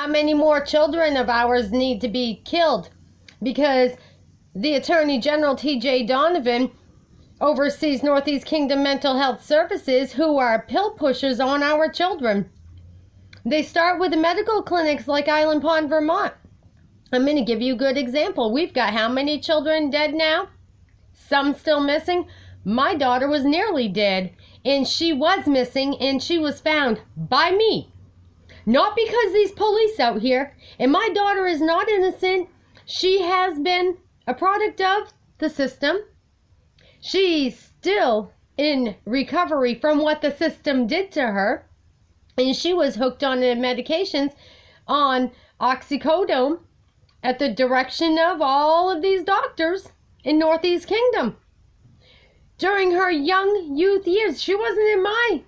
many more children of ours need to be killed? Because the Attorney General, T.J. Donovan, oversees Northeast Kingdom Mental Health Services, who are pill pushers on our children. They start with the medical clinics like Island Pond, Vermont. I'm going to give you a good example. We've got how many children dead now? Some still missing. My daughter was nearly dead, and she was missing, and she was found by me. Not because these police out here, and my daughter is not innocent. She has been a product of the system. She's still in recovery from what the system did to her, and she was hooked on the medications on oxycodone at the direction of all of these doctors in Northeast Kingdom. During her young youth years, she wasn't in my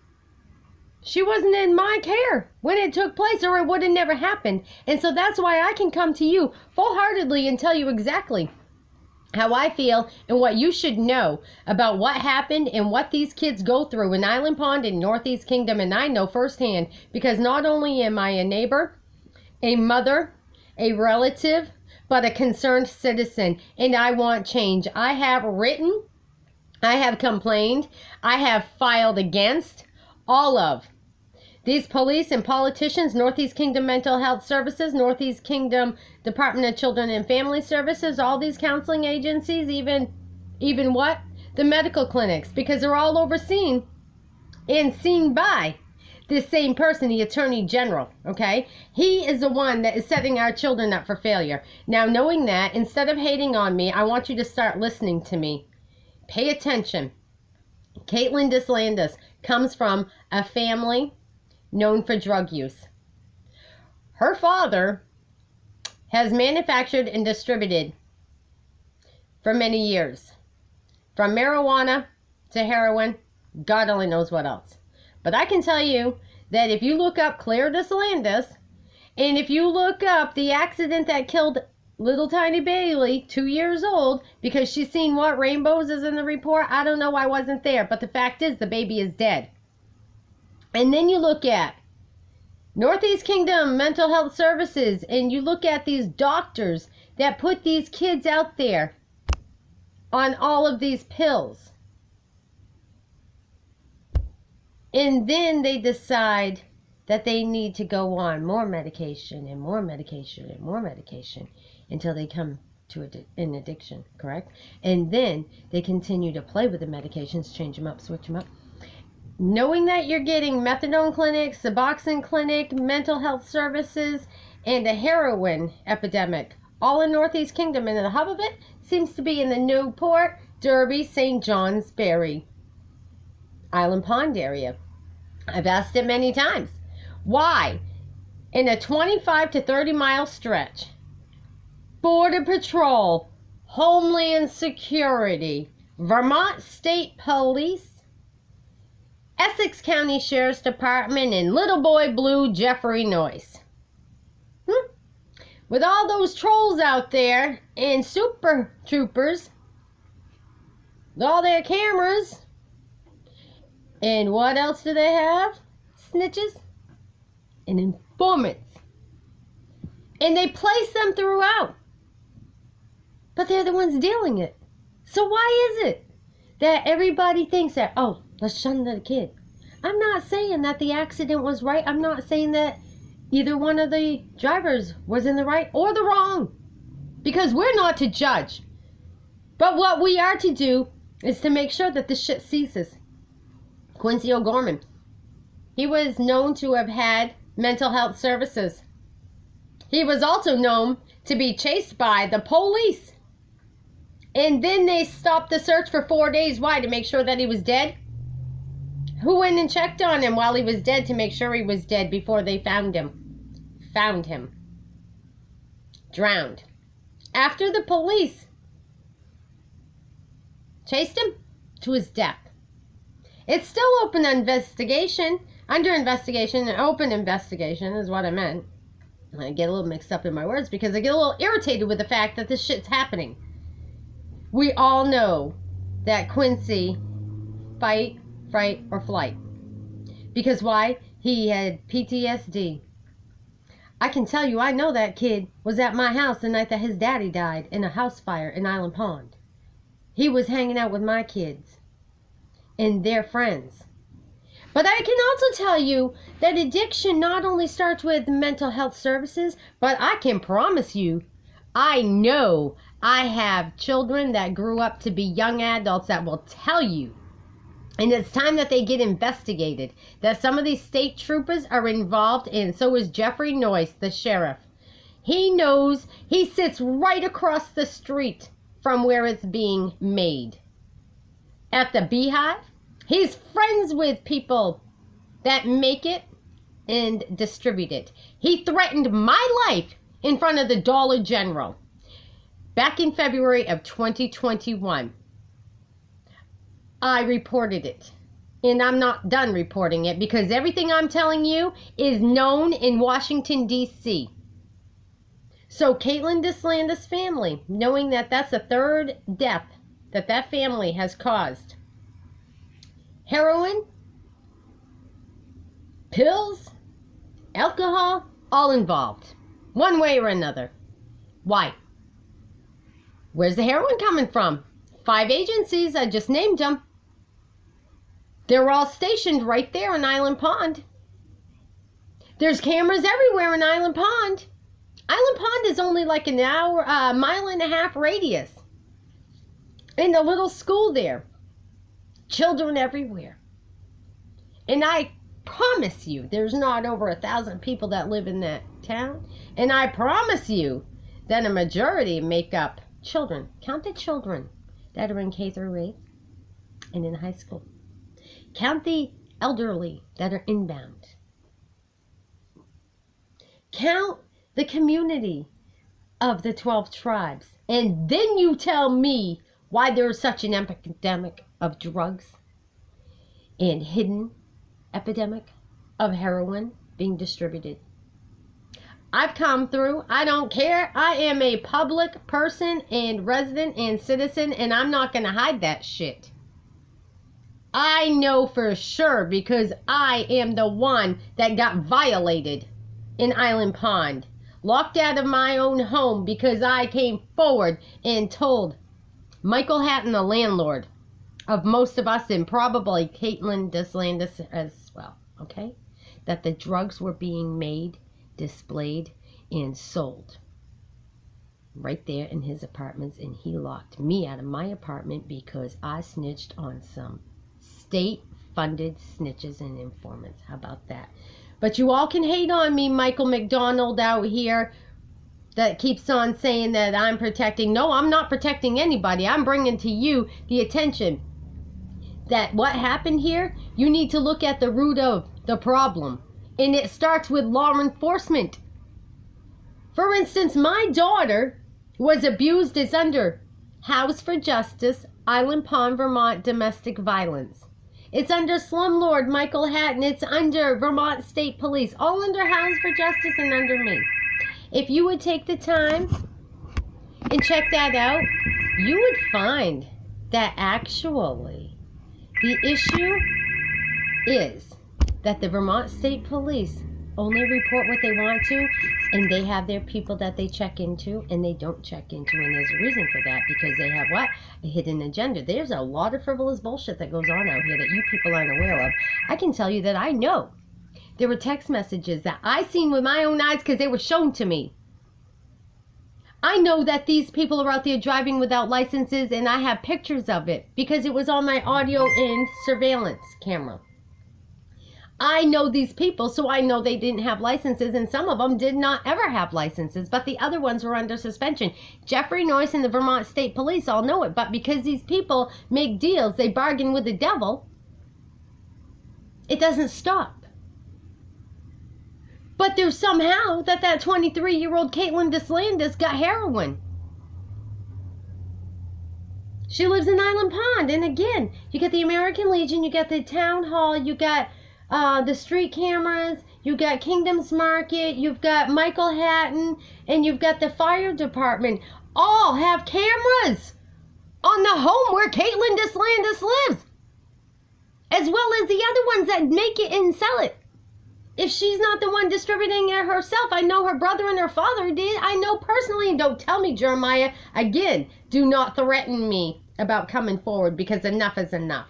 care when it took place, or it would have never happened. And so that's why I can come to you full-heartedly and tell you exactly how I feel and what you should know about what happened and what these kids go through in Island Pond and Northeast Kingdom. And I know firsthand, because not only am I a neighbor, a mother, a relative, but a concerned citizen, and I want change. I have written, I have complained, I have filed against all of these police and politicians, Northeast Kingdom Mental Health Services, Northeast Kingdom Department of Children and Family Services, all these counseling agencies, even what? The medical clinics, because they're all overseen and seen by this same person, the Attorney General, okay? He is the one that is setting our children up for failure. Now, knowing that, instead of hating on me, I want you to start listening to me. Pay attention. Katelyn Deslandes comes from a family known for drug use. Her father has manufactured and distributed for many years, from marijuana to heroin, God only knows what else. But I can tell you that if you look up Claire Deslandes, and if you look up the accident that killed little tiny Bailey, 2 years old, because she's seen what rainbows is in the report. I don't know, I wasn't there, but the fact is the baby is dead. And then you look at Northeast Kingdom Mental Health Services, and you look at these doctors that put these kids out there on all of these pills. And then they decide that they need to go on more medication and more medication and more medication until they come to an addiction, correct? And then they continue to play with the medications, change them up, switch them up. Knowing that you're getting methadone clinics, Suboxone clinic, mental health services, and a heroin epidemic, all in Northeast Kingdom, and the hub of it seems to be in the Newport, Derby, St. John's, Barry, Island Pond area. I've asked it many times. Why, in a 25 to 30 mile stretch, Border Patrol, Homeland Security, Vermont State Police, Essex County Sheriff's Department, and Little Boy Blue Jeffrey Noyce, with all those trolls out there and super troopers, with all their cameras, and what else do they have? Snitches and informants. And they place them throughout. But they're the ones dealing it. So why is it that everybody thinks that, oh, let's shun the kid? I'm not saying that the accident was right. I'm not saying that either one of the drivers was in the right or the wrong. Because we're not to judge. But what we are to do is to make sure that this shit ceases. Quincy O'Gorman, he was known to have had mental health services. He was also known to be chased by the police. And then they stopped the search for 4 days. Why? To make sure that he was dead? Who went and checked on him while he was dead to make sure he was dead before they found him? Found him. Drowned. After the police chased him to his death. It's still open investigation. Under investigation, an open investigation is what I meant. I get a little mixed up in my words because I get a little irritated with the fact that this shit's happening. We all know that Quincy fight, or flight. Because why? He had PTSD. I can tell you, I know that kid was at my house the night that his daddy died in a house fire in Island Pond. He was hanging out with my kids and their friends. But I can also tell you that addiction not only starts with mental health services, but I can promise you, I know I have children that grew up to be young adults that will tell you, and it's time that they get investigated, that some of these state troopers are involved in. So is Jeffrey Noyce, the sheriff. He knows, he sits right across the street from where it's being made. At the Beehive, he's friends with people that make it and distribute it. He threatened my life in front of the Dollar General back in February of 2021. I reported it, and I'm not done reporting it because everything I'm telling you is known in Washington, D.C. So Katelyn Deslandes' family, knowing that that's the third death that family has caused. Heroin, pills, alcohol, all involved, one way or another. Why? Where's the heroin coming from? 5 agencies, I just named them. They're all stationed right there in Island Pond. There's cameras everywhere in Island Pond. Island Pond is only like an hour, mile and a half radius. In the little school there. Children everywhere. And I promise you, there's not over 1,000 people that live in that town. And I promise you that a majority make up children. Count the children that are in K through 8 and in high school. Count the elderly that are inbound. Count the community of the 12 tribes. And then you tell me why there's such an epidemic of drugs and hidden epidemic of heroin being distributed. I've come through. I don't care. I am a public person and resident and citizen, and I'm not going to hide that shit. I know for sure because I am the one that got violated in Island Pond. Locked out of my own home because I came forward and told Michael Hatton, the landlord of most of us, and probably Katelyn Deslandes as well, okay, that the drugs were being made, displayed, and sold right there in his apartments, and he locked me out of my apartment because I snitched on some state-funded snitches and informants. How about that? But you all can hate on me, Michael McDonald out here, that keeps on saying that I'm protecting. No, I'm not protecting anybody. I'm bringing to you the attention that what happened here, you need to look at the root of the problem. And it starts with law enforcement. For instance, my daughter was abused as under House for Justice, Island Pond, Vermont, domestic violence. It's under Slumlord Michael Hatton. It's under Vermont State Police, all under House for Justice and under me. If you would take the time and check that out, you would find that actually the issue is that the Vermont State Police only report what they want to, and they have their people that they check into, and they don't check into, and there's a reason for that, because they have what? A hidden agenda. There's a lot of frivolous bullshit that goes on out here that you people aren't aware of. I can tell you that I know. There were text messages that I seen with my own eyes because they were shown to me. I know that these people are out there driving without licenses, and I have pictures of it because it was on my audio and surveillance camera. I know these people, so I know they didn't have licenses, and some of them did not ever have licenses, but the other ones were under suspension. Jeffrey Noyce and the Vermont State Police all know it, but because these people make deals, they bargain with the devil, it doesn't stop. But there's somehow that 23-year-old Katelyn Deslandes got heroin. She lives in Island Pond, and again, you get the American Legion, you got the town hall, you got the street cameras, you got Kingdom's Market, you've got Michael Hatton, and you've got the fire department. All have cameras on the home where Katelyn Deslandes lives, as well as the other ones that make it and sell it. If she's not the one distributing it herself, I know her brother and her father did. I know personally, and don't tell me, Jeremiah. Again, do not threaten me about coming forward, because enough is enough.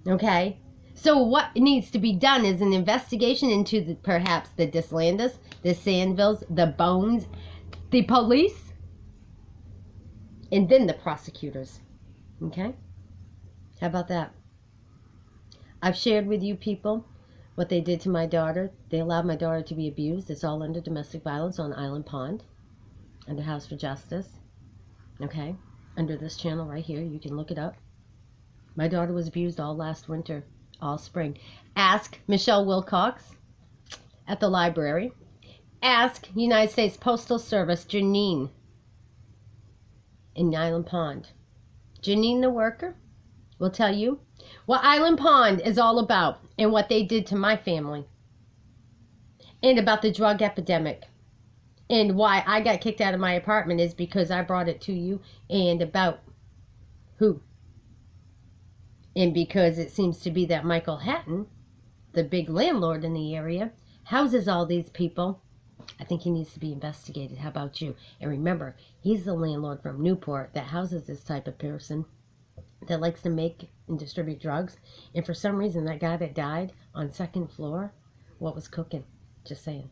Okay? So what needs to be done is an investigation into perhaps the Deslandes, the Sandvilles, the Bones, the police, and then the prosecutors. Okay? How about that? I've shared with you people what they did to my daughter. They allowed my daughter to be abused. It's all under domestic violence on Island Pond, under House for Justice. Okay? Under this channel right here. You can look it up. My daughter was abused all last winter, all spring. Ask Michelle Wilcox at the library. Ask United States Postal Service Janine in Island Pond. Janine the worker will tell you what Island Pond is all about and what they did to my family. And about the drug epidemic. And why I got kicked out of my apartment is because I brought it to you, and about who. And because it seems to be that Michael Hatton, the big landlord in the area, houses all these people. I think he needs to be investigated. How about you? And remember, he's the landlord from Newport that houses this type of person that likes to make and distribute drugs. And for some reason, that guy that died on second floor, what was cooking? Just saying.